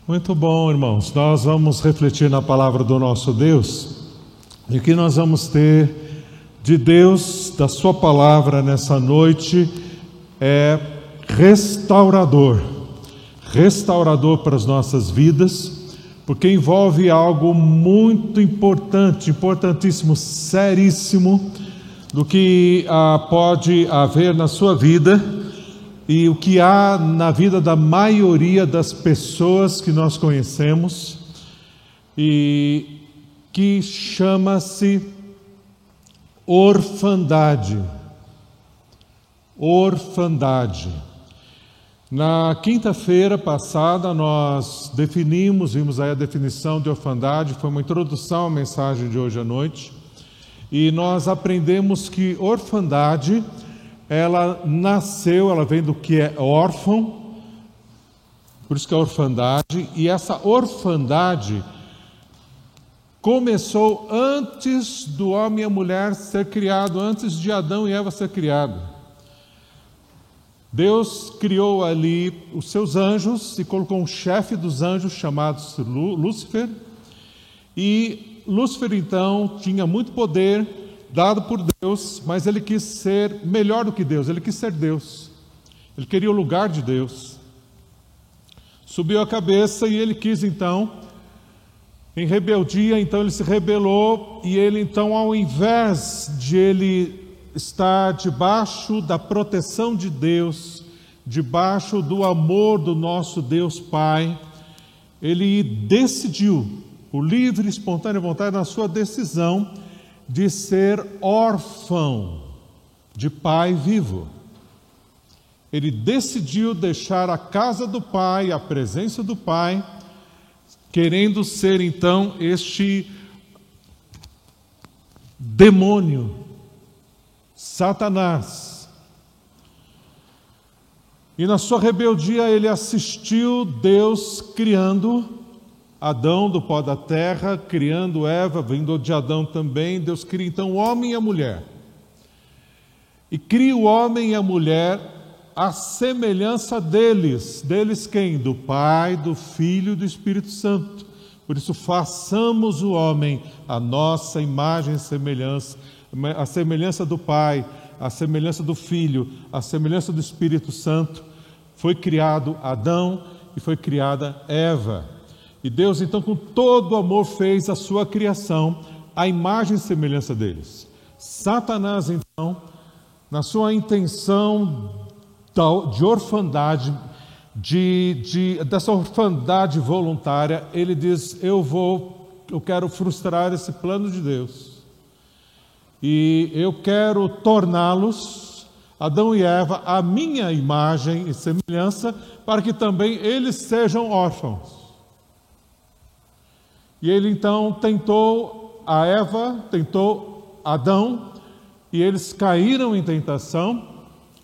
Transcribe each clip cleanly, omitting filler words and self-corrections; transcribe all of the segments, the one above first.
Muito bom, irmãos. Nós vamos refletir na palavra do nosso Deus. E o que nós vamos ter de Deus, da sua palavra nessa noite, é restaurador. Restaurador para as nossas vidas, porque envolve algo muito importante, importantíssimo, seríssimo, do que pode haver na sua vida e o que há na vida da maioria das pessoas que nós conhecemos, e que chama-se orfandade. Orfandade. Na quinta-feira passada nós vimos aí a definição de orfandade, foi uma introdução à mensagem de hoje à noite, e nós aprendemos que orfandade, ela vem do que é órfão, por isso que é orfandade, e essa orfandade começou antes do homem e a mulher ser criado, antes de Adão e Eva ser criado. Deus criou ali os seus anjos e colocou um chefe dos anjos chamado Lúcifer, e Lúcifer então tinha muito poder dado por Deus, mas ele quis ser melhor do que Deus, ele quis ser Deus, ele queria o lugar de Deus, subiu a cabeça e ele quis então, em rebeldia, então ele se rebelou, e ele então, ao invés de ele estar debaixo da proteção de Deus, debaixo do amor do nosso Deus Pai, ele decidiu, por livre e espontânea vontade, na sua decisão, de ser órfão de pai vivo. Ele decidiu deixar a casa do pai, a presença do pai, querendo ser então este demônio, Satanás. E na sua rebeldia ele assistiu Deus criando Adão do pó da terra, criando Eva, vindo de Adão também. Deus cria então o homem e a mulher. E cria o homem e a mulher à semelhança deles. Deles quem? Do Pai, do Filho e do Espírito Santo. Por isso façamos o homem a nossa imagem e semelhança, a semelhança do Pai, a semelhança do Filho, a semelhança do Espírito Santo. Foi criado Adão e foi criada Eva. E Deus então com todo amor fez a sua criação, a imagem e semelhança deles. Satanás então, na sua intenção de orfandade, dessa orfandade voluntária, ele diz: eu quero frustrar esse plano de Deus, e eu quero torná-los, Adão e Eva, a minha imagem e semelhança, para que também eles sejam órfãos. E ele então tentou a Eva, tentou Adão, e eles caíram em tentação,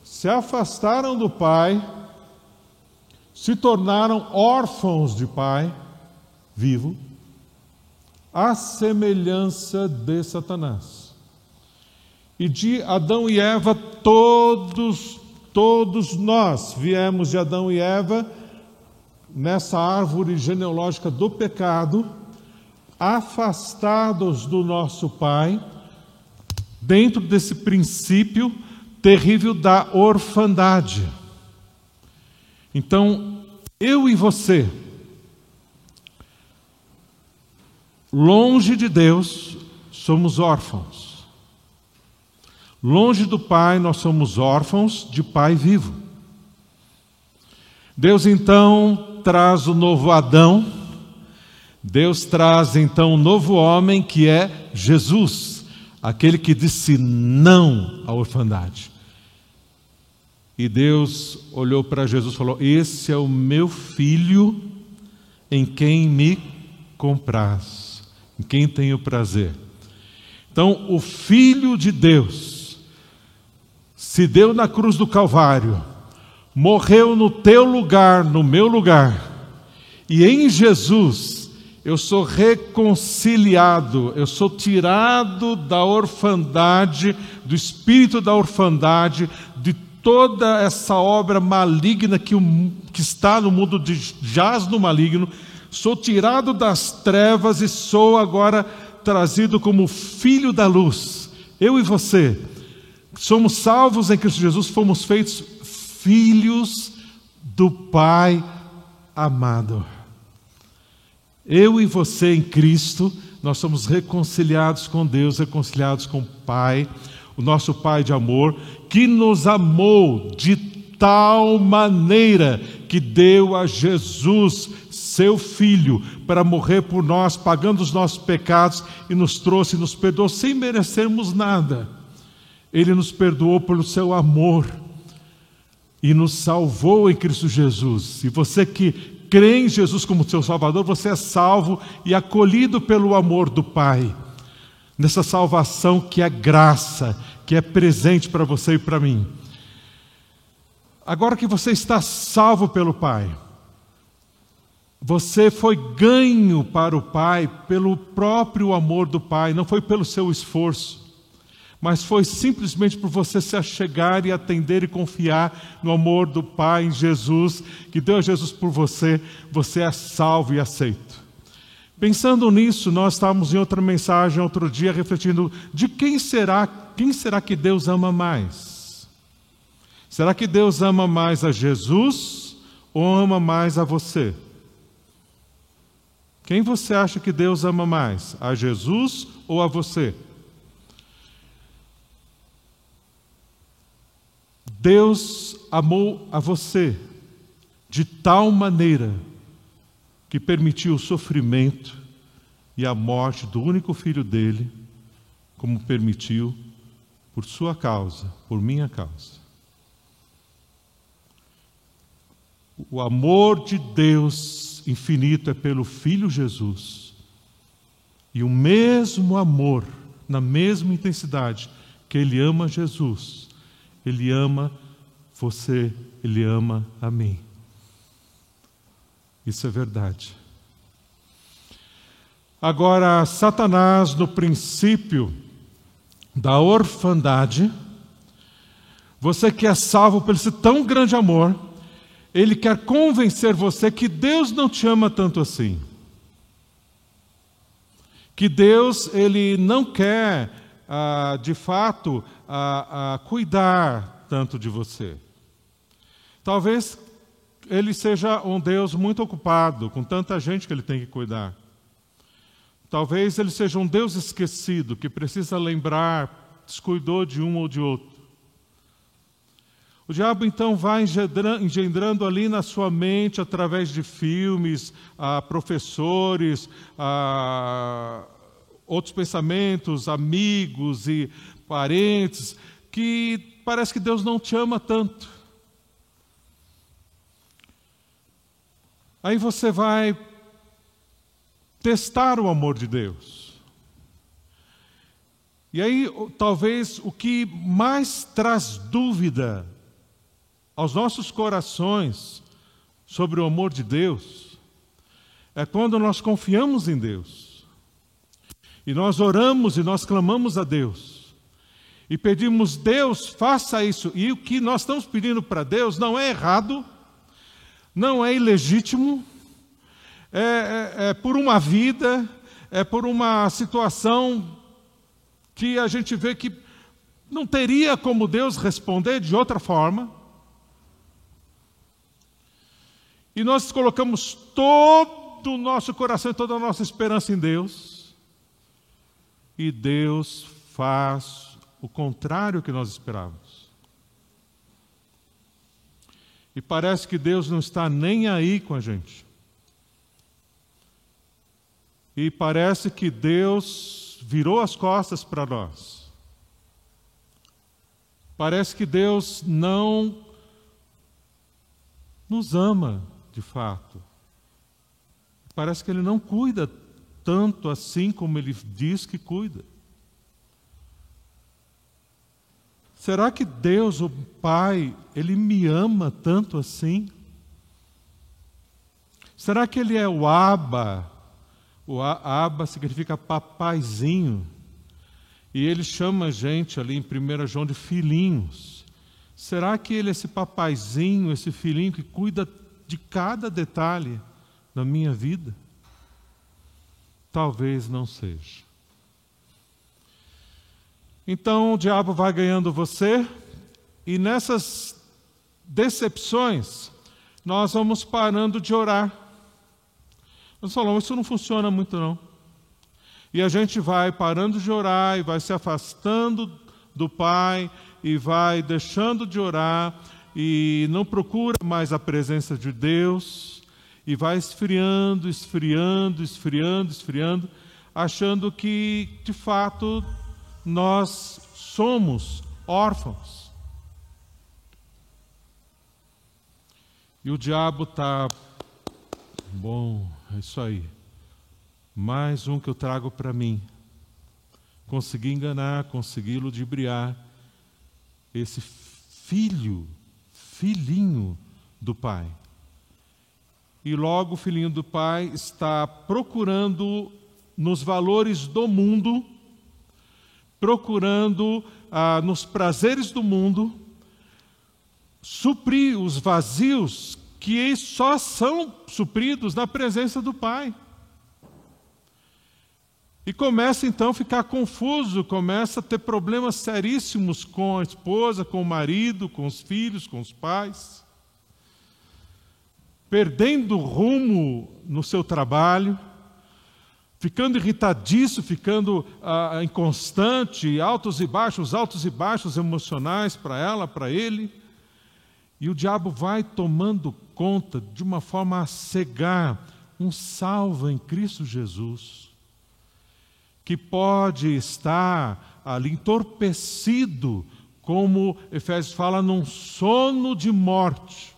se afastaram do Pai, se tornaram órfãos de Pai vivo, à semelhança de Satanás. E de Adão e Eva, todos nós viemos de Adão e Eva, nessa árvore genealógica do pecado, afastados do nosso Pai, dentro desse princípio terrível da orfandade. Então, eu e você, longe de Deus, somos órfãos. Longe do Pai, nós somos órfãos de Pai vivo. Deus então traz o novo Adão. Deus traz então um novo homem, que é Jesus, aquele que disse não à orfandade. E Deus olhou para Jesus e falou: esse é o meu filho, em quem me compraz, em quem tenho prazer. Então o Filho de Deus se deu na cruz do Calvário, morreu no teu lugar, no meu lugar, e em Jesus eu sou reconciliado, eu sou tirado da orfandade, do espírito da orfandade, de toda essa obra maligna que está no mundo, jaz no maligno. sou tirado das trevas e sou agora trazido como filho da luz. Eu e você somos salvos em Cristo Jesus, fomos feitos filhos do Pai amado. Eu e você em Cristo, nós somos reconciliados com Deus, reconciliados com o Pai, o nosso Pai de amor, que nos amou de tal maneira que deu a Jesus, seu Filho, para morrer por nós, pagando os nossos pecados, e nos trouxe, nos perdoou sem merecermos nada. Ele nos perdoou pelo seu amor e nos salvou em Cristo Jesus. E você que crê em Jesus como seu Salvador, você é salvo e acolhido pelo amor do Pai. Nessa salvação que é graça, que é presente para você e para mim. Agora que você está salvo pelo Pai, você foi ganho para o Pai pelo próprio amor do Pai, não foi pelo seu esforço, mas foi simplesmente por você se achegar e atender e confiar no amor do Pai em Jesus, que deu a Jesus por você, você é salvo e aceito. Pensando nisso, nós estávamos em outra mensagem outro dia refletindo de quem será que Deus ama mais? Será que Deus ama mais a Jesus ou ama mais a você? Quem você acha que Deus ama mais? A Jesus ou a você? Deus amou a você de tal maneira que permitiu o sofrimento e a morte do único filho dele, como permitiu por sua causa, por minha causa. O amor de Deus infinito é pelo Filho Jesus. E o mesmo amor, na mesma intensidade que Ele ama Jesus, Ele ama você, Ele ama a mim. Isso é verdade. Agora, Satanás, no princípio da orfandade, você que é salvo por esse tão grande amor, ele quer convencer você que Deus não te ama tanto assim. Que Deus, Ele não quer, de fato, cuidar tanto de você. Talvez Ele seja um Deus muito ocupado, com tanta gente que Ele tem que cuidar. Talvez Ele seja um Deus esquecido, que precisa lembrar, descuidou de um ou de outro. O diabo então vai engendrando ali na sua mente, através de filmes, professores, outros pensamentos, amigos e parentes, que parece que Deus não te ama tanto. Aí você vai testar o amor de Deus. E aí, talvez, o que mais traz dúvida aos nossos corações sobre o amor de Deus é quando nós confiamos em Deus e nós oramos e nós clamamos a Deus e pedimos: Deus, faça isso. E o que nós estamos pedindo para Deus não é errado, não é ilegítimo, é por uma vida, é por uma situação que a gente vê que não teria como Deus responder de outra forma. E nós colocamos todo o nosso coração e toda a nossa esperança em Deus. E Deus faz o contrário que nós esperávamos. E parece que Deus não está nem aí com a gente. E parece que Deus virou as costas para nós. Parece que Deus não nos ama de fato. Parece que Ele não cuida tanto assim como Ele diz que cuida. Será que Deus, o Pai, Ele me ama tanto assim? Será que Ele é o Abba? O Abba significa papaizinho. E Ele chama a gente ali em 1 João de filhinhos. Será que Ele é esse papaizinho, esse filhinho que cuida de cada detalhe da minha vida? talvez não seja. Então o diabo vai ganhando você, e nessas decepções nós vamos parando de orar. Nós falamos, isso não funciona muito não. E a gente vai parando de orar e vai se afastando do Pai e vai deixando de orar e não procura mais a presença de Deus e vai esfriando, achando que de fato nós somos órfãos. E o diabo está, bom, é isso aí. Mais um que eu trago para mim. Consegui enganar, consegui ludibriar esse filhinho do Pai. E logo o filhinho do Pai está procurando nos valores do mundo, procurando nos prazeres do mundo, suprir os vazios que só são supridos na presença do Pai. E começa então a ficar confuso, começa a ter problemas seríssimos com a esposa, com o marido, com os filhos, com os pais, perdendo rumo no seu trabalho, ficando irritadiço, ficando inconstante, altos e baixos emocionais para ela, para ele. E o diabo vai tomando conta de uma forma a cegar um salvo em Cristo Jesus, que pode estar ali entorpecido, como Efésios fala, num sono de morte.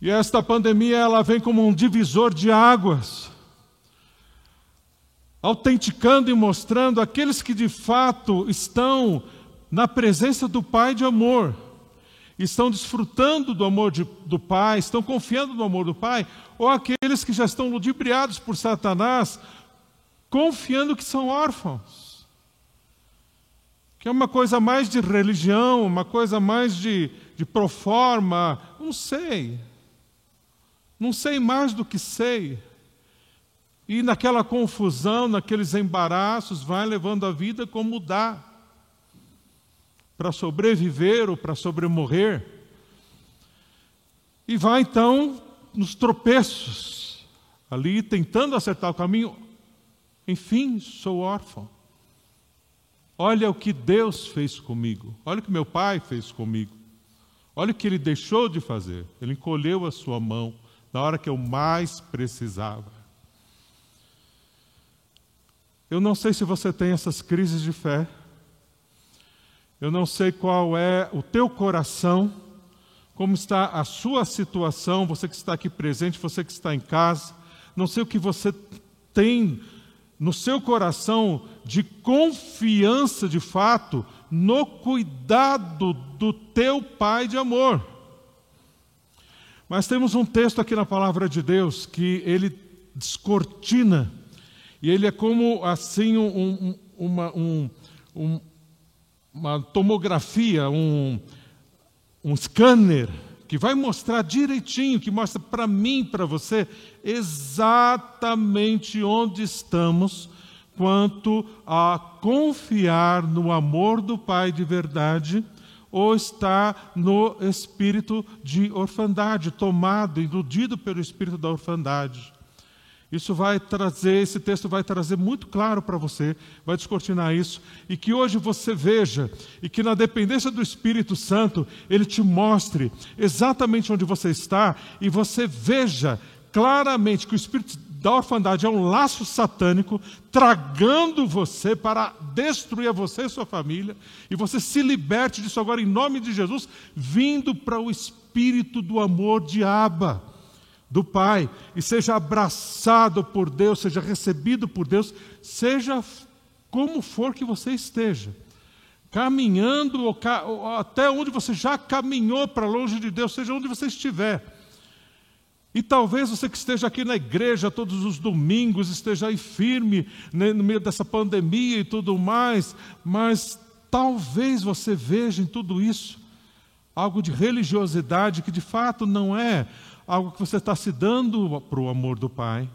E esta pandemia, ela vem como um divisor de águas, autenticando e mostrando aqueles que de fato estão na presença do Pai de amor, estão desfrutando do amor do Pai, estão confiando no amor do Pai, ou aqueles que já estão ludibriados por Satanás, confiando que são órfãos. Que é uma coisa mais de religião, uma coisa mais de proforma, não sei mais do que sei. E naquela confusão, naqueles embaraços, vai levando a vida como dá, para sobreviver ou para sobremorrer. E vai então nos tropeços, ali tentando acertar o caminho. Enfim, sou órfão. Olha o que Deus fez comigo, olha o que meu Pai fez comigo, olha o que Ele deixou de fazer. Ele encolheu a sua mão na hora que eu mais precisava. Eu não sei se você tem essas crises de fé. Eu não sei qual é o teu coração, como está a sua situação, você que está aqui presente, você que está em casa. Não sei o que você tem no seu coração de confiança, de fato, no cuidado do teu Pai de amor. Mas temos um texto aqui na Palavra de Deus que ele descortina, e ele é como assim uma tomografia, um scanner, que vai mostrar direitinho, que mostra para mim, para você, exatamente onde estamos quanto a confiar no amor do Pai de verdade, ou está no espírito de orfandade, tomado, iludido pelo espírito da orfandade. Esse texto vai trazer muito claro para você, vai descortinar isso, e que hoje você veja, e que na dependência do Espírito Santo, Ele te mostre exatamente onde você está, e você veja claramente que o espírito da orfandade é um laço satânico, tragando você para destruir você e sua família, e você se liberte disso agora em nome de Jesus, vindo para o espírito do amor de Abba, do Pai, e seja abraçado por Deus, seja recebido por Deus, seja como for que você esteja, caminhando ou até onde você já caminhou para longe de Deus, seja onde você estiver. E talvez você que esteja aqui na igreja todos os domingos, esteja aí firme, né, no meio dessa pandemia e tudo mais, mas talvez você veja em tudo isso algo de religiosidade que de fato não é algo que você está se dando para o amor do Pai,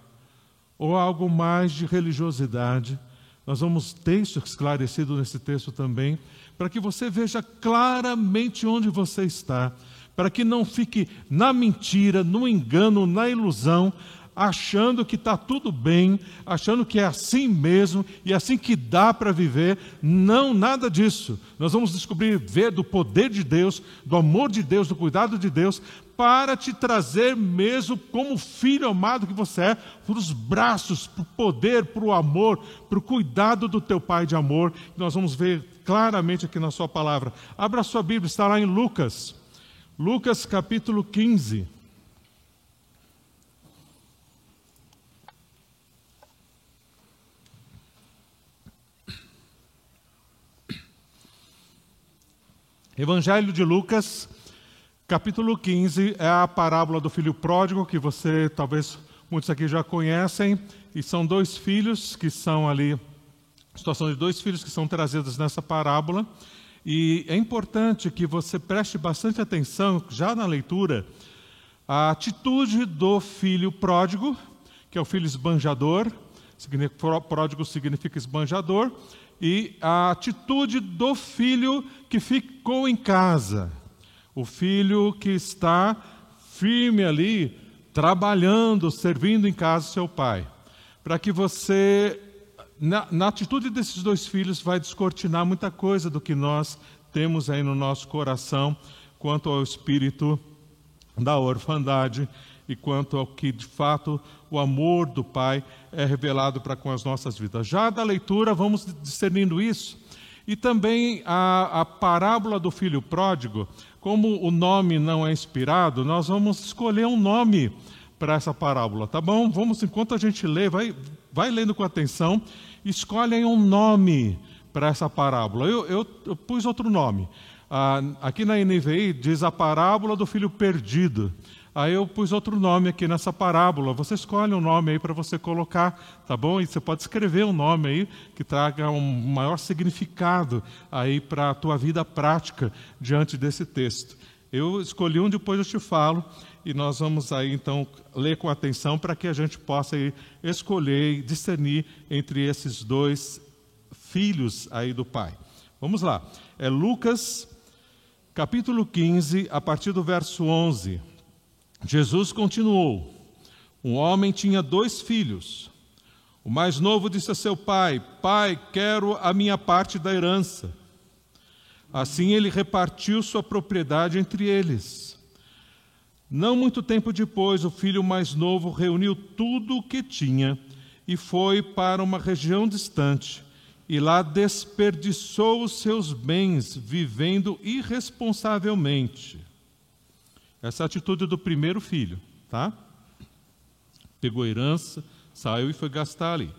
ou algo mais de religiosidade. Nós vamos ter isso esclarecido nesse texto também, para que você veja claramente onde você está, para que não fique na mentira, no engano, na ilusão, achando que está tudo bem, achando que é assim mesmo e assim que dá para viver. Não, nada disso. Nós vamos descobrir, ver do poder de Deus, do amor de Deus, do cuidado de Deus, para te trazer mesmo como filho amado que você é, para os braços, para o poder, para o amor, para o cuidado do teu Pai de amor. Nós vamos ver claramente aqui na sua palavra. Abra a sua Bíblia, está lá em Lucas. Lucas capítulo 15. Evangelho de Lucas, capítulo 15, é a parábola do filho pródigo, que você, talvez, muitos aqui já conhecem, e são dois filhos que são ali, situação de dois filhos que são trazidos nessa parábola, e é importante que você preste bastante atenção, já na leitura, a atitude do filho pródigo, que é o filho esbanjador, pródigo significa esbanjador, e a atitude do filho que ficou em casa, o filho que está firme ali, trabalhando, servindo em casa do seu pai. Para que você, na atitude desses dois filhos, vai descortinar muita coisa do que nós temos aí no nosso coração, quanto ao espírito da orfandade e quanto ao que, de fato, o amor do Pai é revelado para com as nossas vidas. Já da leitura, vamos discernindo isso. E também a parábola do filho pródigo, como o nome não é inspirado, nós vamos escolher um nome para essa parábola, tá bom? Vamos, enquanto a gente lê, vai lendo com atenção, escolhe aí um nome para essa parábola. Eu pus outro nome. Aqui na NVI diz a parábola do filho perdido. Aí eu pus outro nome aqui nessa parábola. Você escolhe um nome aí para você colocar, tá bom? E você pode escrever um nome aí que traga um maior significado aí para a tua vida prática diante desse texto. Eu escolhi um, depois eu te falo, e nós vamos aí então ler com atenção para que a gente possa aí escolher e discernir entre esses dois filhos aí do Pai. Vamos lá. É Lucas, capítulo 15, a partir do verso 11. Jesus continuou: um homem tinha 2 filhos. O mais novo disse a seu pai: Pai, quero a minha parte da herança. Assim ele repartiu sua propriedade entre eles. Não muito tempo depois, o filho mais novo reuniu tudo o que tinha e foi para uma região distante, e lá desperdiçou os seus bens, vivendo irresponsavelmente. Essa é a atitude do primeiro filho, tá? Pegou a herança, saiu e foi gastar ali.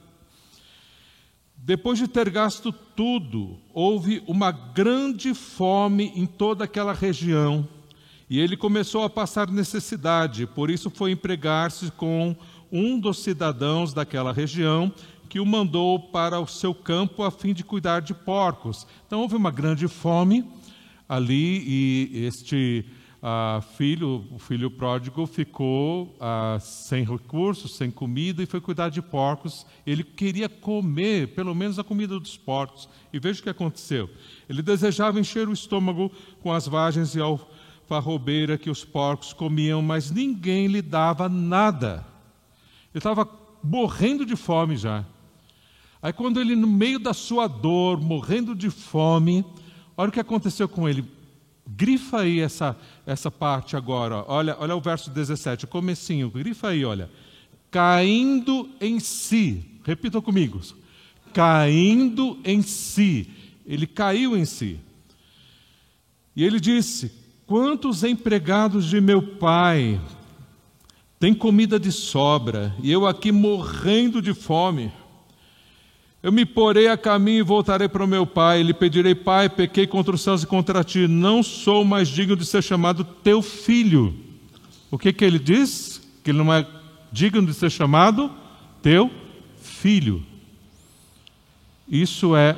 Depois de ter gasto tudo, houve uma grande fome em toda aquela região, e ele começou a passar necessidade, por isso foi empregar-se com um dos cidadãos daquela região, que o mandou para o seu campo a fim de cuidar de porcos. Então houve uma grande fome ali, e o filho pródigo ficou sem recursos, sem comida, e foi cuidar de porcos. Ele queria comer pelo menos a comida dos porcos, e veja o que aconteceu. Ele desejava encher o estômago com as vagens e alfarrobeira que os porcos comiam, mas ninguém lhe dava nada. Ele estava morrendo de fome já. Aí quando ele, no meio da sua dor, morrendo de fome, olha o que aconteceu com ele. Grifa aí essa parte agora. Olha o verso 17, o comecinho. Grifa aí, olha. Caindo em si. Repita comigo. Caindo em si. Ele caiu em si. E ele disse: quantos empregados de meu pai têm comida de sobra, e eu aqui morrendo de fome? Eu me porei a caminho e voltarei para o meu pai, e lhe pedirei: Pai, pequei contra os céus e contra ti, não sou mais digno de ser chamado teu filho. O que ele diz? Que ele não é digno de ser chamado teu filho. Isso é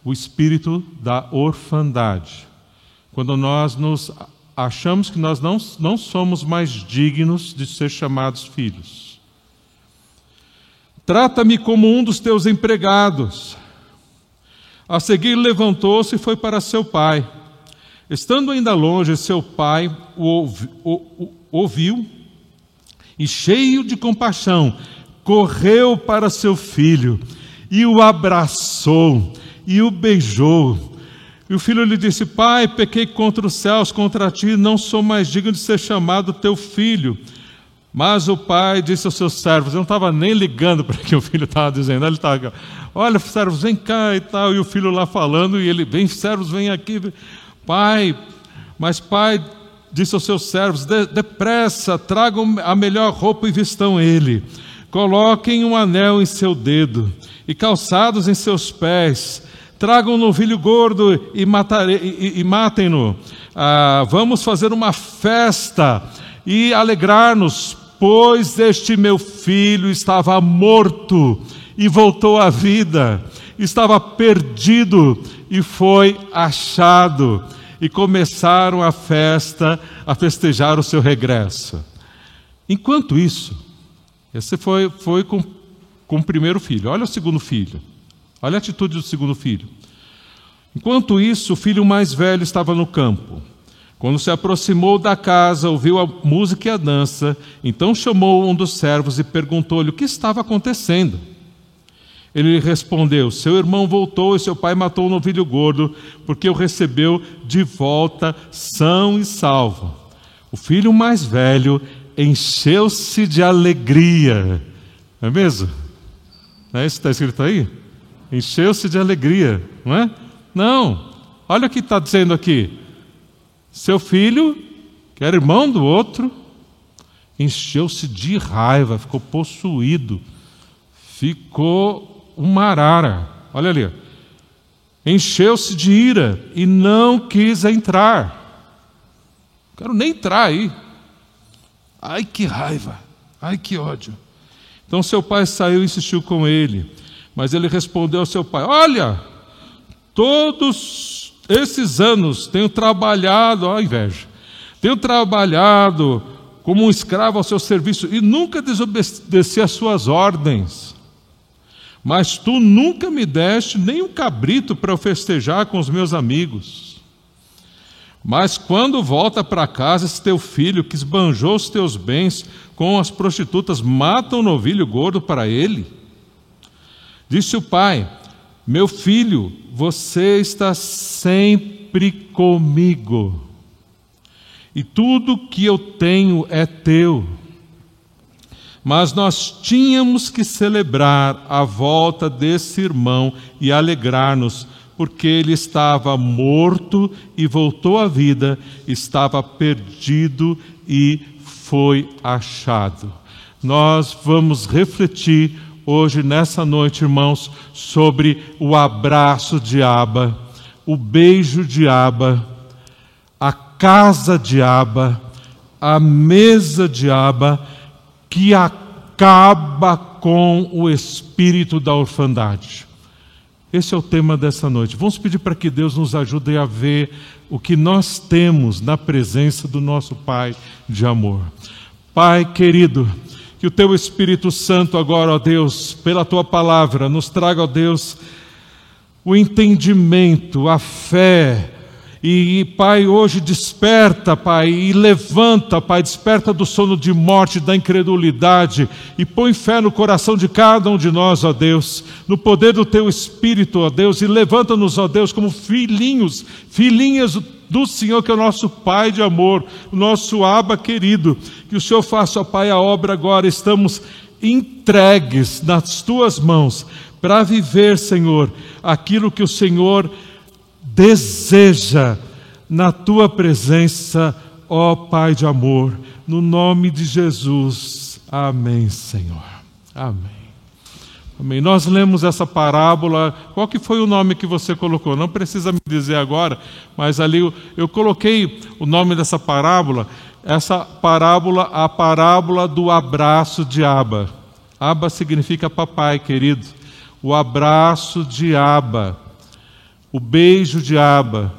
o espírito da orfandade. Quando nós nos achamos que nós não somos mais dignos de ser chamados filhos. trata-me como um dos teus empregados. A seguir levantou-se e foi para seu pai. Estando ainda longe, seu pai o ouviu e, cheio de compaixão, correu para seu filho e o abraçou e o beijou. E o filho lhe disse: Pai, pequei contra os céus, contra ti, não sou mais digno de ser chamado teu filho. Mas o pai disse aos seus servos, eu não estava nem ligando para o que o filho estava dizendo, ele estava, olha, servos, vem cá e tal, e o filho lá falando, e ele, vem, servos, vem aqui, pai, mas pai disse aos seus servos, depressa, tragam a melhor roupa e vestam ele, coloquem um anel em seu dedo, e calçados em seus pés, tragam um novilho gordo e matem-no, vamos fazer uma festa e alegrar-nos, pois este meu filho estava morto e voltou à vida, estava perdido e foi achado. E começaram a festejar o seu regresso. Enquanto isso, esse foi com o primeiro filho. Olha o segundo filho. Olha a atitude do segundo filho. Enquanto isso, o filho mais velho estava no campo. Quando se aproximou da casa, ouviu a música e a dança, então chamou um dos servos e perguntou-lhe o que estava acontecendo. Ele lhe respondeu: seu irmão voltou e seu pai matou o novilho gordo, porque o recebeu de volta são e salvo. O filho mais velho encheu-se de alegria. Não é mesmo? Não é isso que está escrito aí? Encheu-se de alegria, não é? Não, olha o que está dizendo aqui. Seu filho, que era irmão do outro, encheu-se de raiva, ficou possuído, ficou uma arara. Olha ali, encheu-se de ira e não quis entrar. Não quero nem entrar aí. Ai, que raiva, ai, que ódio. Então seu pai saiu e insistiu com ele, mas ele respondeu ao seu pai: olha, todos esses anos tenho trabalhado, ó inveja, tenho trabalhado como um escravo ao seu serviço e nunca desobedeci às suas ordens. Mas tu nunca me deste nem um cabrito para eu festejar com os meus amigos. Mas quando volta para casa, esse teu filho que esbanjou os teus bens com as prostitutas, mata um novilho gordo para ele. Disse o pai: meu filho, você está sempre comigo, e tudo que eu tenho é teu. Mas nós tínhamos que celebrar a volta desse irmão e alegrar-nos, porque ele estava morto e voltou à vida, estava perdido e foi achado. Nós vamos refletir hoje, nessa noite, irmãos, sobre o abraço de Abba, o beijo de Abba, a casa de Abba, a mesa de Abba, que acaba com o espírito da orfandade. Esse é o tema dessa noite. Vamos pedir para que Deus nos ajude a ver o que nós temos na presença do nosso Pai de amor. Pai querido, que o Teu Espírito Santo agora, ó Deus, pela Tua palavra, nos traga, ó Deus, o entendimento, a fé. E, Pai, hoje desperta, Pai, e levanta, Pai, desperta do sono de morte, da incredulidade, e põe fé no coração de cada um de nós, ó Deus, no poder do Teu Espírito, ó Deus, e levanta-nos, ó Deus, como filhinhos, filhinhas do Senhor, que é o nosso Pai de amor, o nosso Abba querido. Que o Senhor faça, ó Pai, a obra agora. Estamos entregues nas Tuas mãos para viver, Senhor, aquilo que o Senhor deseja na Tua presença, ó Pai de amor, no nome de Jesus. Amém, Senhor. Amém. Amém. Nós lemos essa parábola. Qual que foi o nome que você colocou? Não precisa me dizer agora, mas ali eu coloquei o nome dessa parábola. Essa parábola, a parábola do abraço de Abba. Abba significa papai, querido. O abraço de Abba, o beijo de Abba,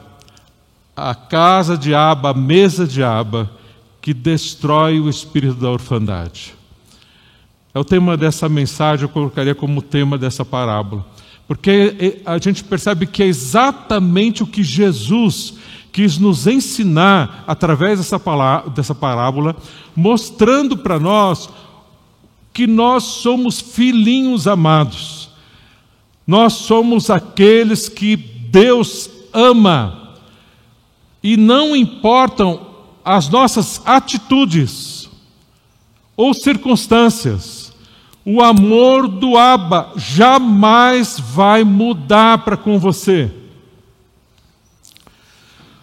a casa de Abba, a mesa de Abba, que destrói o espírito da orfandade. É o tema dessa mensagem, eu colocaria como tema dessa parábola. Porque a gente percebe que é exatamente o que Jesus quis nos ensinar através dessa parábola, mostrando para nós que nós somos filhinhos amados. Nós somos aqueles que Deus ama. E não importam as nossas atitudes ou circunstâncias, o amor do Abba jamais vai mudar para com você.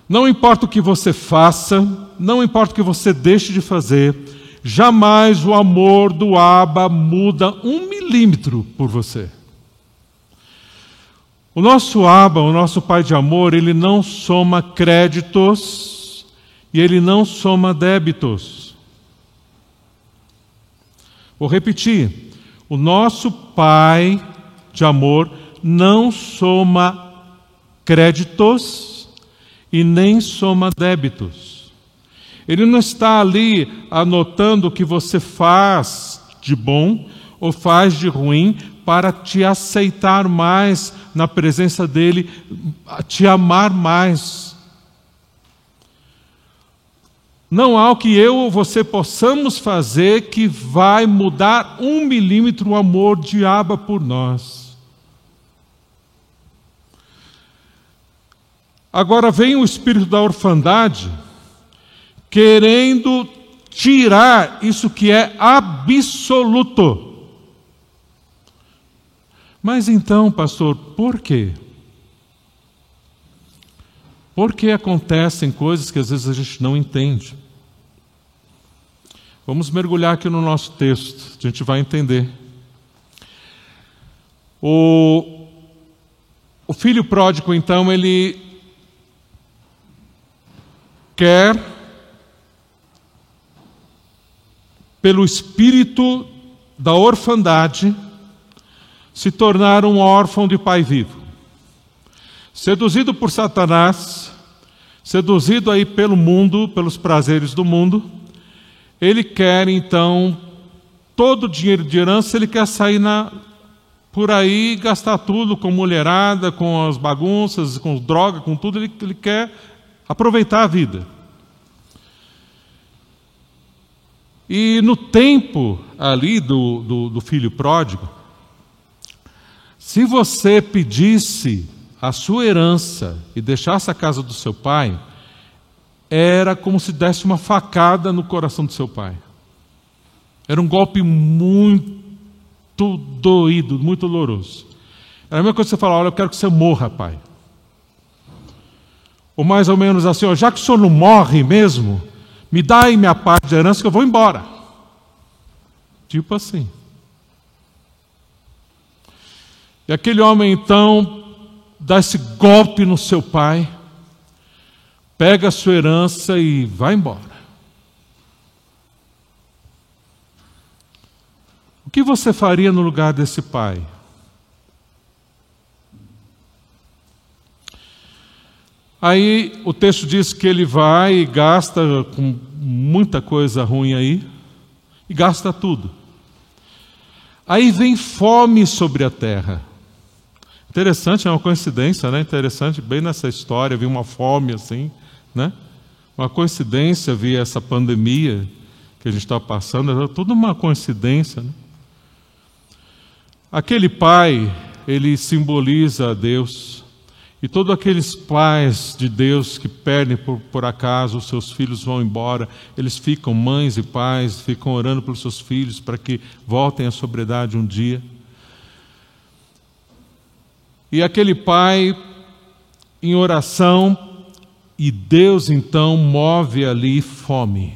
Não importa o que você faça, não importa o que você deixe de fazer, jamais o amor do Abba muda 1 milímetro por você. O nosso Abba, o nosso Pai de amor, ele não soma créditos e ele não soma débitos. Vou repetir. O nosso Pai de amor não soma créditos e nem soma débitos. Ele não está ali anotando o que você faz de bom ou faz de ruim para te aceitar mais na presença dele, te amar mais. Não há o que eu ou você possamos fazer que vai mudar 1 milímetro o amor de Abba por nós. Agora vem o espírito da orfandade, querendo tirar isso que é absoluto. Mas então, pastor, por quê? Porque acontecem coisas que às vezes a gente não entende. Vamos mergulhar aqui no nosso texto, a gente vai entender. O filho pródigo, então, ele quer, pelo espírito da orfandade, se tornar um órfão de pai vivo. Seduzido por Satanás, seduzido aí pelo mundo, pelos prazeres do mundo, ele quer então, todo o dinheiro de herança, ele quer sair por aí e gastar tudo com mulherada, com as bagunças, com droga, com tudo, ele quer aproveitar a vida. E no tempo ali do filho pródigo, se você pedisse a sua herança e deixasse a casa do seu pai, era como se desse uma facada no coração do seu pai. Era um golpe muito doído, muito doloroso. Era a mesma coisa que você falar: olha, eu quero que você morra, pai. Ou mais ou menos assim: ó, já que o senhor não morre mesmo, me dá aí minha parte de herança que eu vou embora. Tipo assim. E aquele homem então dá esse golpe no seu pai, pega a sua herança e vai embora. O que você faria no lugar desse pai? Aí o texto diz que ele vai e gasta com muita coisa ruim aí, e gasta tudo. Aí vem fome sobre a terra. Interessante, é uma coincidência, né? Interessante, bem nessa história, vi uma fome assim, né? Uma coincidência, vi essa pandemia que a gente está passando, é tudo uma coincidência, né? Aquele pai, ele simboliza a Deus, e todos aqueles pais de Deus que perdem por acaso, os seus filhos vão embora, eles ficam, mães e pais, ficam orando pelos seus filhos para que voltem à sobriedade um dia. E aquele pai em oração, e Deus então move ali fome.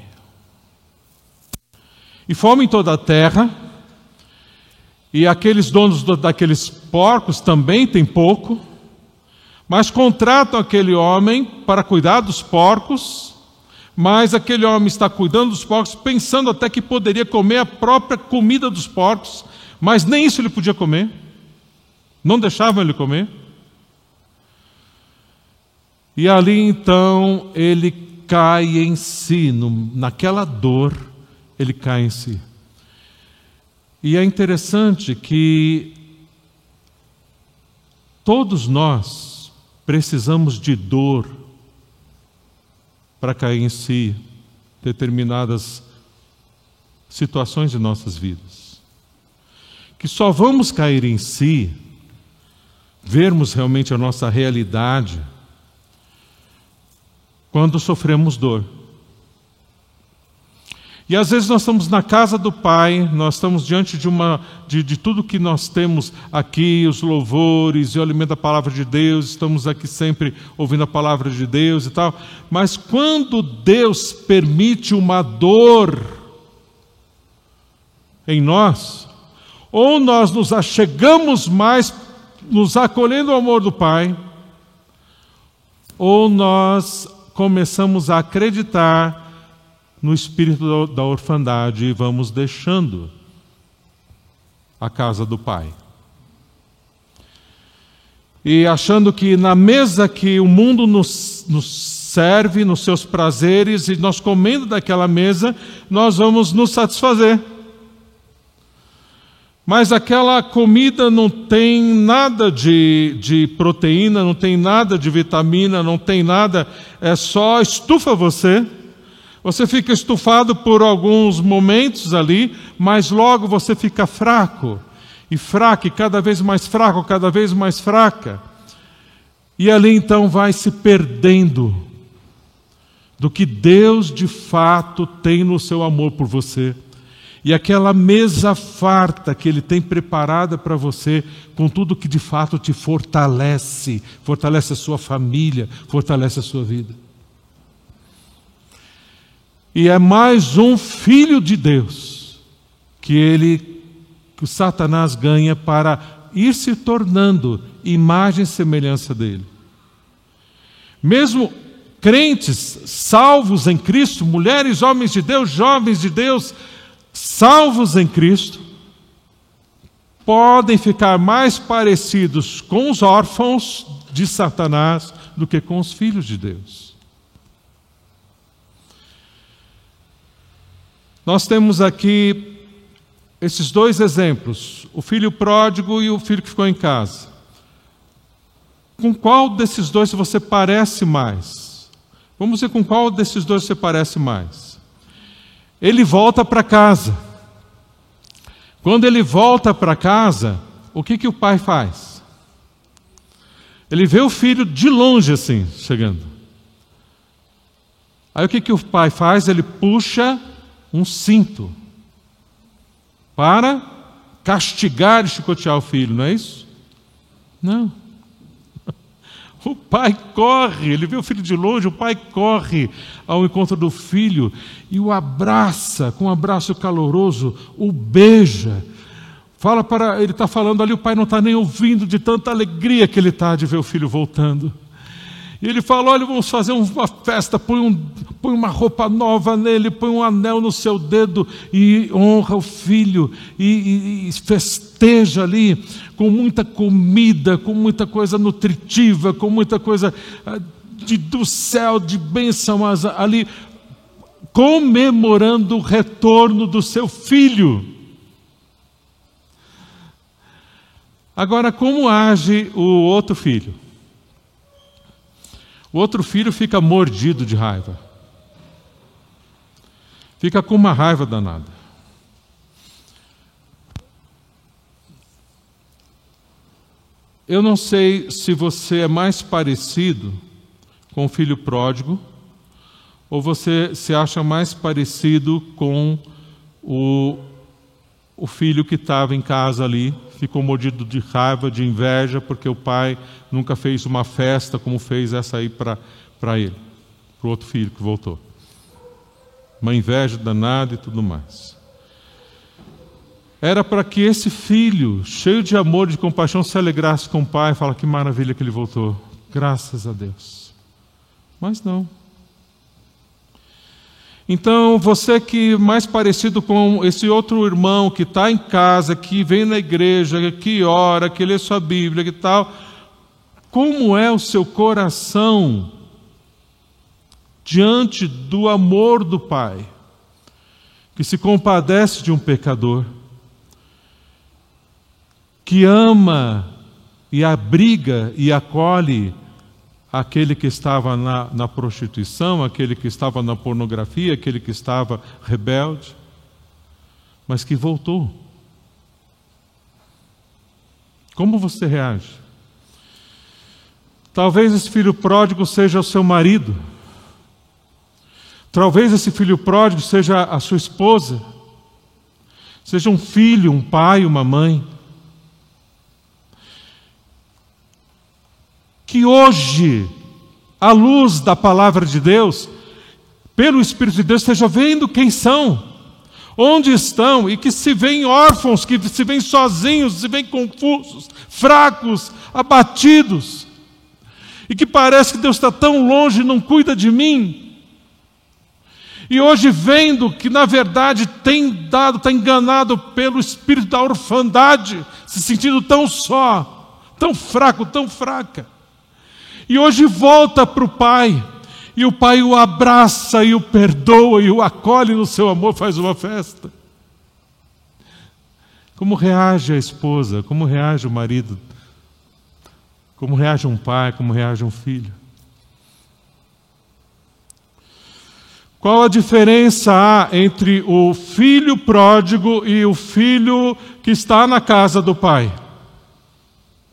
E fome em toda a terra, e aqueles donos daqueles porcos também têm pouco, mas contratam aquele homem para cuidar dos porcos, mas aquele homem está cuidando dos porcos, pensando até que poderia comer a própria comida dos porcos, mas nem isso ele podia comer. Não deixavam ele comer. E ali então ele cai em si, naquela dor, ele cai em si. E é interessante que todos nós precisamos de dor para cair em si determinadas situações de nossas vidas. Que só vamos cair em si, vermos realmente a nossa realidade, quando sofremos dor. E às vezes nós estamos na casa do Pai, nós estamos diante de tudo que nós temos aqui, os louvores e o alimento da palavra de Deus, estamos aqui sempre ouvindo a palavra de Deus e tal, mas quando Deus permite uma dor em nós, ou nós nos achegamos mais, nos acolhendo ao amor do Pai, ou nós começamos a acreditar no espírito da orfandade e vamos deixando a casa do Pai. E achando que na mesa que o mundo nos serve, nos seus prazeres, e nós comendo daquela mesa, nós vamos nos satisfazer. Mas aquela comida não tem nada de proteína, não tem nada de vitamina, não tem nada, é só estufa você. Você fica estufado por alguns momentos ali, mas logo você fica fraco, e cada vez mais fraco, cada vez mais fraca. E ali então vai se perdendo do que Deus de fato tem no seu amor por você. E aquela mesa farta que Ele tem preparada para você, com tudo que de fato te fortalece, fortalece a sua família, fortalece a sua vida. E é mais um filho de Deus que o Satanás ganha para ir se tornando imagem e semelhança dele. Mesmo crentes salvos em Cristo, mulheres, homens de Deus, jovens de Deus, salvos em Cristo, podem ficar mais parecidos com os órfãos de Satanás do que com os filhos de Deus. Nós temos aqui esses dois exemplos, o filho pródigo e o filho que ficou em casa. Com qual desses dois você parece mais? Vamos ver com qual desses dois você parece mais. Ele volta para casa. Quando ele volta para casa, o que o pai faz? Ele vê o filho de longe assim, chegando. Aí o que o pai faz? Ele puxa um cinto para castigar e chicotear o filho, não é isso? Não. O pai corre, ele vê o filho de longe, o pai corre ao encontro do filho e o abraça com um abraço caloroso, o beija. Ele está falando ali, o pai não está nem ouvindo de tanta alegria que ele está de ver o filho voltando. E ele fala, olha, vamos fazer uma festa, põe uma roupa nova nele, põe um anel no seu dedo e honra o filho e festeja ali com muita comida, com muita coisa nutritiva, com muita coisa do céu, de bênção, mas ali comemorando o retorno do seu filho. Agora, como age o outro filho? O outro filho fica mordido de raiva. Fica com uma raiva danada. Eu não sei se você é mais parecido com o filho pródigo, ou você se acha mais parecido com o filho que estava em casa ali, ficou mordido de raiva, de inveja, porque o pai nunca fez uma festa como fez essa aí para ele, para o outro filho que voltou. Uma inveja danada e tudo mais. Era para que esse filho, cheio de amor e de compaixão, se alegrasse com o pai e falasse, que maravilha que ele voltou. Graças a Deus. Mas não. Então, você que é mais parecido com esse outro irmão que está em casa, que vem na igreja, que ora, que lê sua Bíblia, que tal, como é o seu coração diante do amor do Pai, que se compadece de um pecador, que ama e abriga e acolhe aquele que estava na prostituição, aquele que estava na pornografia, aquele que estava rebelde, mas que voltou. Como você reage? Talvez esse filho pródigo seja o seu marido. Talvez esse filho pródigo seja a sua esposa. Seja um filho, um pai, uma mãe. Que hoje, à luz da palavra de Deus, pelo Espírito de Deus, esteja vendo quem são, onde estão, e que se veem órfãos, que se veem sozinhos, se veem confusos, fracos, abatidos, e que parece que Deus está tão longe e não cuida de mim. E hoje vendo que na verdade está enganado pelo espírito da orfandade, se sentindo tão só, tão fraco, tão fraca. E hoje volta para o Pai, e o Pai o abraça, e o perdoa, e o acolhe no seu amor, faz uma festa. Como reage a esposa, como reage o marido, como reage um pai, como reage um filho? Qual a diferença há entre o filho pródigo e o filho que está na casa do pai?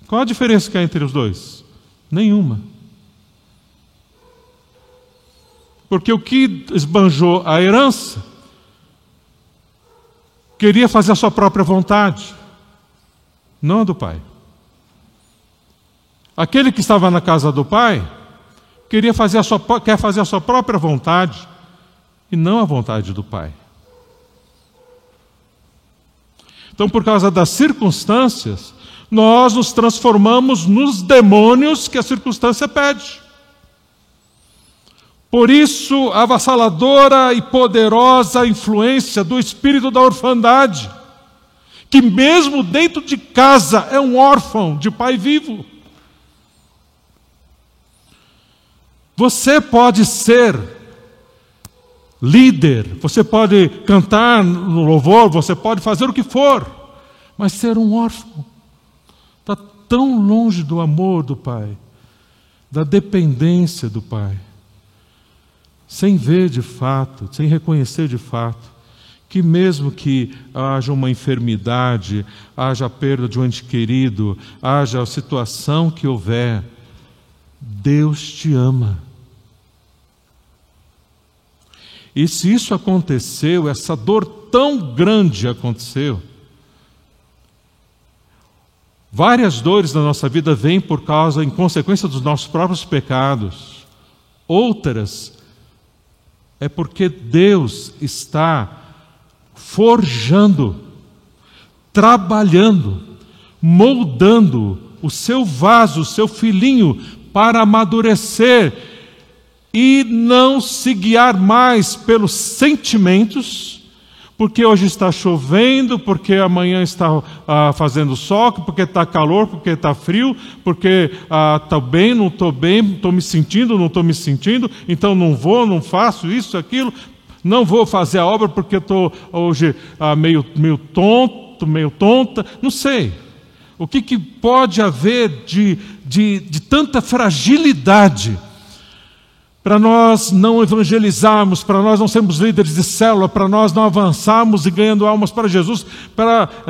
Qual a diferença que há entre os dois? Nenhuma. Porque o que esbanjou a herança queria fazer a sua própria vontade, não a do pai. Aquele que estava na casa do pai quer fazer a sua própria vontade e não a vontade do pai. Então, por causa das circunstâncias, nós nos transformamos nos demônios que a circunstância pede. Por isso, a avassaladora e poderosa influência do espírito da orfandade, que mesmo dentro de casa é um órfão de pai vivo. Você pode ser líder, você pode cantar no louvor, você pode fazer o que for, mas ser um órfão está tão longe do amor do Pai, da dependência do Pai, sem ver de fato, sem reconhecer de fato, que mesmo que haja uma enfermidade, haja a perda de um ente querido, haja a situação que houver, Deus te ama. E se isso aconteceu, essa dor tão grande aconteceu, várias dores da nossa vida vêm em consequência dos nossos próprios pecados. Outras é porque Deus está forjando, trabalhando, moldando o seu vaso, o seu filhinho, para amadurecer e não se guiar mais pelos sentimentos, porque hoje está chovendo, porque amanhã está fazendo sol, porque está calor, porque está frio, porque estou bem, não estou bem, estou me sentindo, não estou me sentindo, então não vou, não faço isso, aquilo, não vou fazer a obra porque estou hoje meio tonto, meio tonta, não sei. O que pode haver de tanta fragilidade para nós não evangelizarmos, para nós não sermos líderes de célula, para nós não avançarmos e ganhando almas para Jesus,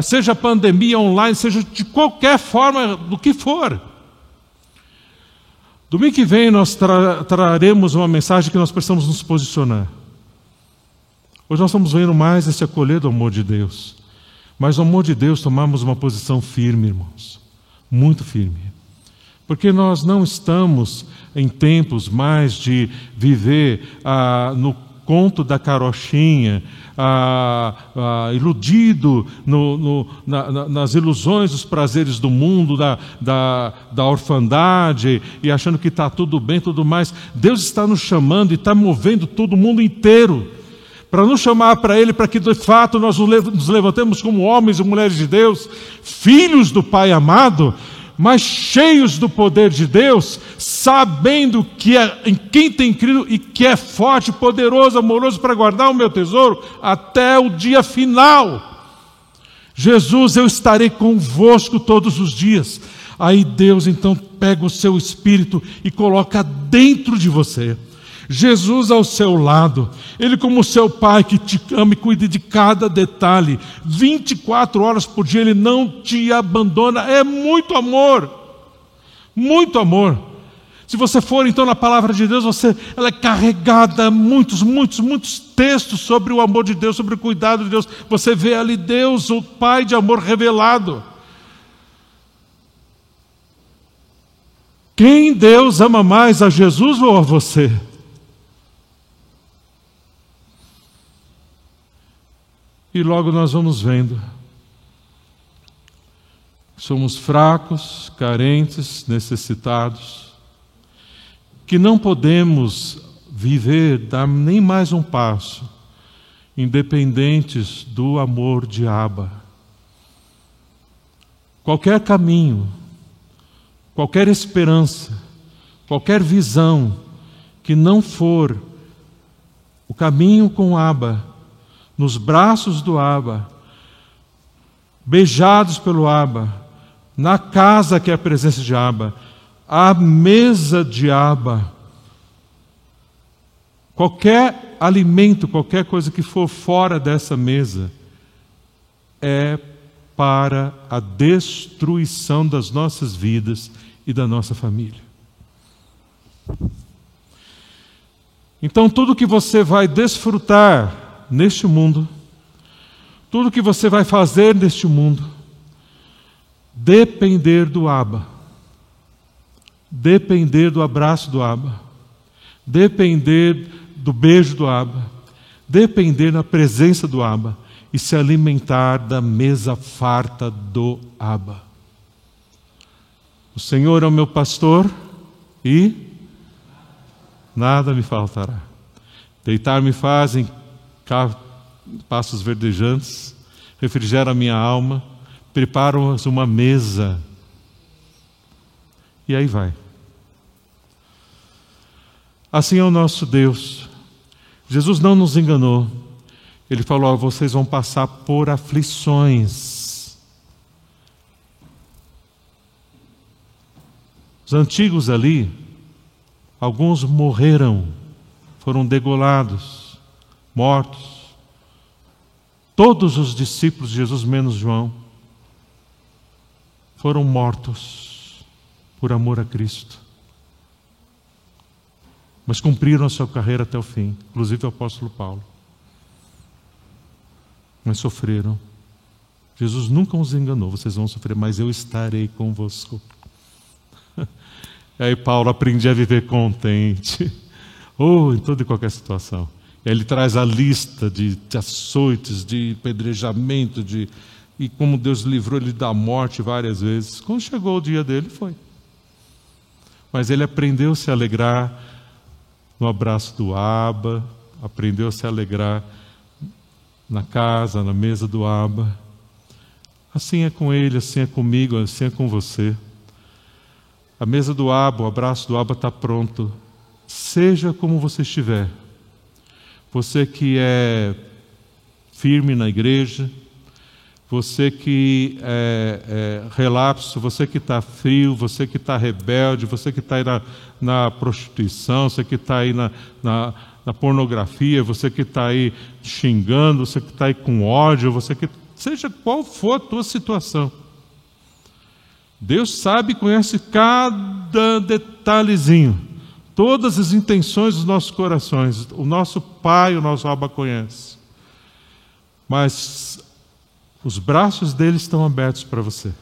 seja pandemia online, seja de qualquer forma, do que for. Domingo que vem nós traremos uma mensagem que nós precisamos nos posicionar. Hoje nós estamos vendo mais esse acolher do amor de Deus. Mas no amor de Deus tomamos uma posição firme, irmãos. Muito firme. Porque nós não estamos em tempos mais de viver no conto da carochinha, iludido nas ilusões dos prazeres do mundo, da orfandade, e achando que está tudo bem, tudo mais. Deus está nos chamando e está movendo todo mundo inteiro para nos chamar para Ele, para que de fato nós nos levantemos como homens e mulheres de Deus, filhos do Pai amado, mas cheios do poder de Deus, sabendo que em quem tem crido e que é forte, poderoso, amoroso para guardar o meu tesouro até o dia final. Jesus, eu estarei convosco todos os dias. Aí Deus então pega o seu espírito e coloca dentro de você. Jesus ao seu lado, Ele como seu Pai que te ama e cuida de cada detalhe, 24 horas por dia, Ele não te abandona. É muito amor, muito amor. Se você for então na palavra de Deus, ela é carregada, muitos textos sobre o amor de Deus, sobre o cuidado de Deus. Você vê ali Deus, o Pai de amor revelado. Quem Deus ama mais, a Jesus ou a você? E logo nós vamos vendo. Somos fracos, carentes, necessitados, que não podemos viver, dar nem mais um passo, independentes do amor de Abba. Qualquer caminho, qualquer esperança, qualquer visão que não for o caminho com Abba, nos braços do Abba, beijados pelo Abba, na casa que é a presença de Abba, à mesa de Abba, qualquer alimento, qualquer coisa que for fora dessa mesa, é para a destruição das nossas vidas e da nossa família. Então tudo que você vai desfrutar neste mundo, tudo que você vai fazer neste mundo, depender do Abba, depender do abraço do Abba, depender do beijo do Abba, depender da presença do Abba e se alimentar da mesa farta do Abba. O Senhor é o meu pastor e nada me faltará. Deitar-me faz em pastos verdejantes, refrigera a minha alma, preparam uma mesa. E aí vai. Assim é o nosso Deus. Jesus não nos enganou. Ele falou: vocês vão passar por aflições. Os antigos ali, alguns morreram, foram degolados, mortos. Todos os discípulos de Jesus, menos João, foram mortos por amor a Cristo. Mas cumpriram a sua carreira até o fim, inclusive o apóstolo Paulo. Mas sofreram. Jesus nunca os enganou: vocês vão sofrer, mas eu estarei convosco. E aí Paulo aprendi a viver contente, em toda e qualquer situação. E aí ele traz a lista de açoites, de pedrejamento, e como Deus livrou ele da morte várias vezes. Quando chegou o dia dele, foi. Mas ele aprendeu a se alegrar no abraço do Abba, aprendeu a se alegrar na casa, na mesa do Abba. Assim é com ele, assim é comigo, assim é com você. A mesa do Abba, o abraço do Abba está pronto. Seja como você estiver. Você que é firme na igreja, você que é relapso, você que está frio, você que está rebelde, você que está aí na prostituição, você que está aí na pornografia, você que está aí xingando, você que está aí com ódio, seja qual for a tua situação. Deus sabe e conhece cada detalhezinho, todas as intenções dos nossos corações. O nosso Pai, o nosso Abba conhece. Mas os braços dele estão abertos para você.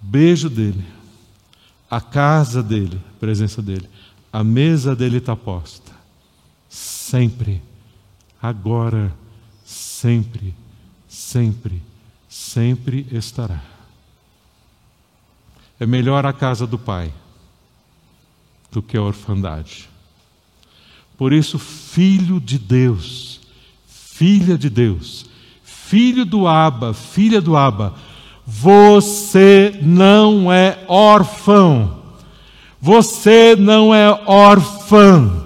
Beijo dele, a casa dele, a presença dele, a mesa dele está posta. Sempre, agora, sempre, sempre, sempre estará. É melhor a casa do Pai do que a orfandade. Por isso, filho de Deus, filha de Deus, filho do Abba, filha do Abba, você não é órfão, você não é órfã.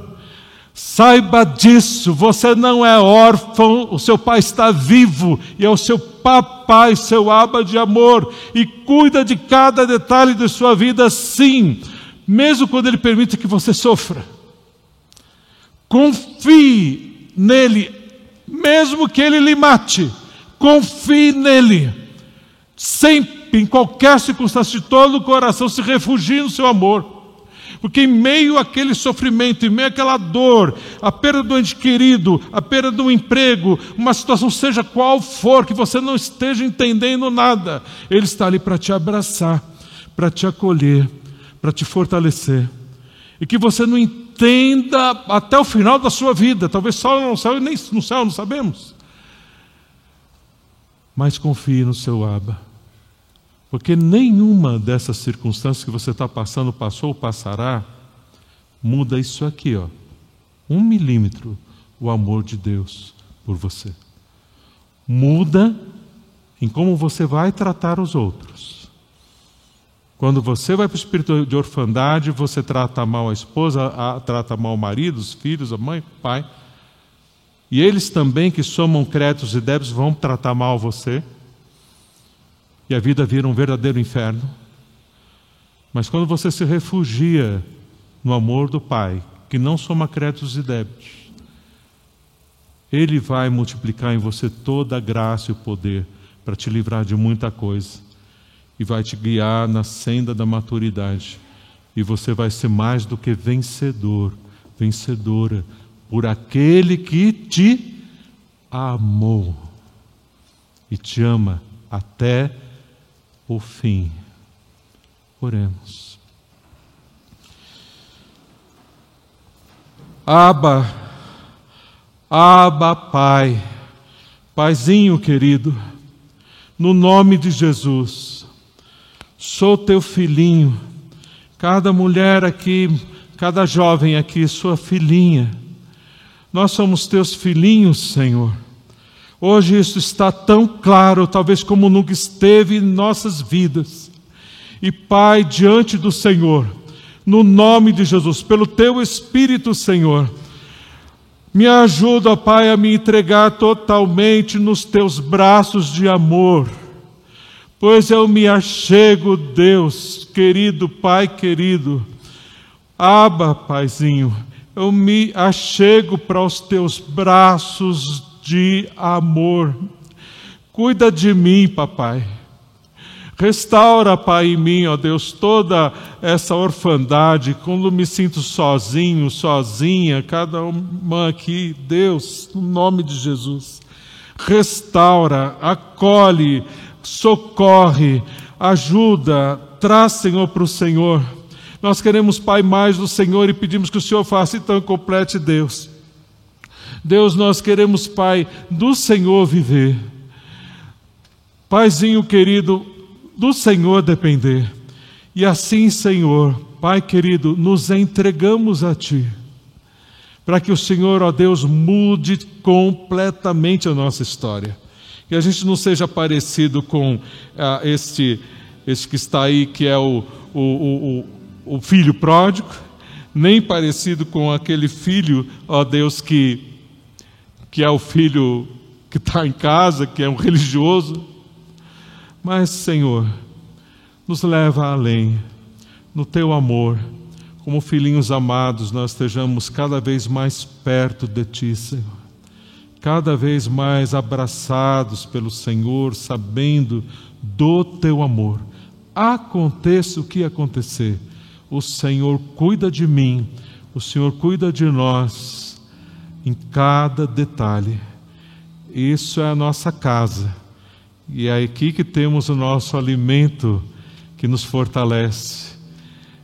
Saiba disso, você não é órfão, o seu pai está vivo e é o seu papai, seu Abba de amor, e cuida de cada detalhe de sua vida, sim, mesmo quando ele permite que você sofra. Confie nele, mesmo que ele lhe mate, confie nele, sempre, em qualquer circunstância, de todo o coração, se refugie no seu amor. Porque em meio àquele sofrimento, em meio àquela dor, a perda do ente querido, a perda do emprego, uma situação seja qual for, que você não esteja entendendo nada, Ele está ali para te abraçar, para te acolher, para te fortalecer. E que você não entenda até o final da sua vida, talvez só no céu e nem no céu, não sabemos. Mas confie no seu Abba. Porque nenhuma dessas circunstâncias que você está passando, passou ou passará, muda isso aqui, ó. 1 milímetro, o amor de Deus por você. Muda em como você vai tratar os outros. Quando você vai para o espírito de orfandade, você trata mal a esposa, trata mal o marido, os filhos, a mãe, o pai. E eles também, que somam créditos e débitos, vão tratar mal você. E a vida vira um verdadeiro inferno. Mas quando você se refugia no amor do Pai, que não soma créditos e débitos, Ele vai multiplicar em você toda a graça e o poder para te livrar de muita coisa. E vai te guiar na senda da maturidade. E você vai ser mais do que vencedor, vencedora, por aquele que te amou e te ama até o fim. Oremos. Abba, Pai, Paizinho querido, no nome de Jesus, sou teu filhinho, cada mulher aqui, cada jovem aqui, sua filhinha, nós somos teus filhinhos, Senhor. Hoje isso está tão claro, talvez como nunca esteve em nossas vidas. E Pai, diante do Senhor, no nome de Jesus, pelo Teu Espírito, Senhor, me ajuda, Pai, a me entregar totalmente nos Teus braços de amor. Pois eu me achego, Deus, querido Pai querido, Abba, Paizinho, eu me achego para os Teus braços de amor. Cuida de mim, papai. Restaura, Pai, em mim, ó Deus, toda essa orfandade, quando me sinto sozinho, sozinha, cada uma aqui, Deus, no nome de Jesus. Restaura, acolhe, socorre, ajuda, traz, Senhor, para o Senhor. Nós queremos, Pai, mais do Senhor e pedimos que o Senhor faça então e complete, Deus. Deus, nós queremos, Pai, do Senhor viver. Paizinho querido, do Senhor depender. E assim, Senhor, Pai querido, nos entregamos a Ti, para que o Senhor, ó Deus, mude completamente a nossa história. Que a gente não seja parecido com este que está aí, que é o filho pródigo, nem parecido com aquele filho, ó Deus, que é o filho que está em casa, que é um religioso. Mas, Senhor, nos leva além, no Teu amor, como filhinhos amados, nós estejamos cada vez mais perto de Ti, Senhor, cada vez mais abraçados pelo Senhor, sabendo do Teu amor. Aconteça o que acontecer, o Senhor cuida de mim, o Senhor cuida de nós, em cada detalhe. Isso é a nossa casa, e é aqui que temos o nosso alimento que nos fortalece.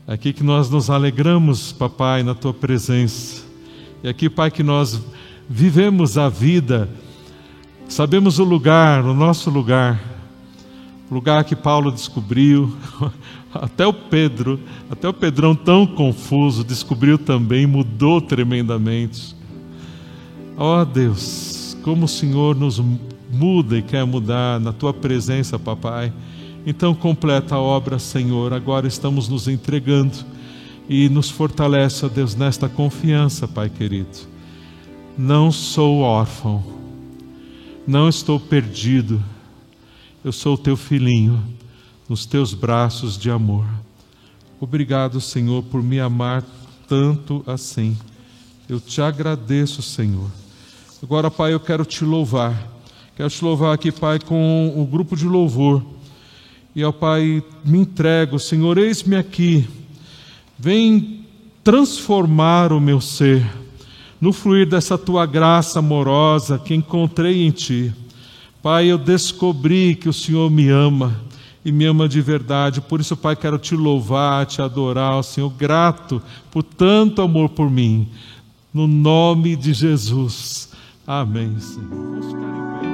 É aqui que nós nos alegramos, papai, na Tua presença. É aqui, Pai, que nós vivemos a vida, sabemos o lugar, o nosso lugar, o lugar que Paulo descobriu, até o Pedrão tão confuso, descobriu também, mudou tremendamente. Ó Deus, como o Senhor nos muda e quer mudar na Tua presença, papai. Então completa a obra, Senhor. Agora estamos nos entregando e nos fortalece, ó Deus, nesta confiança, Pai querido. não sou órfão, não estou perdido, eu sou o teu filhinho, nos teus braços de amor. Obrigado, Senhor, por me amar tanto assim. Eu te agradeço, Senhor. Agora, Pai, eu quero te louvar. Quero te louvar aqui, Pai, com o grupo de louvor. E, ó Pai, me entrego, Senhor, eis-me aqui. Vem transformar o meu ser no fluir dessa tua graça amorosa que encontrei em ti. Pai, eu descobri que o Senhor me ama e me ama de verdade. Por isso, Pai, quero te louvar, te adorar, Senhor, grato por tanto amor por mim. No nome de Jesus. Amém, Senhor. Vamos ficar em pé.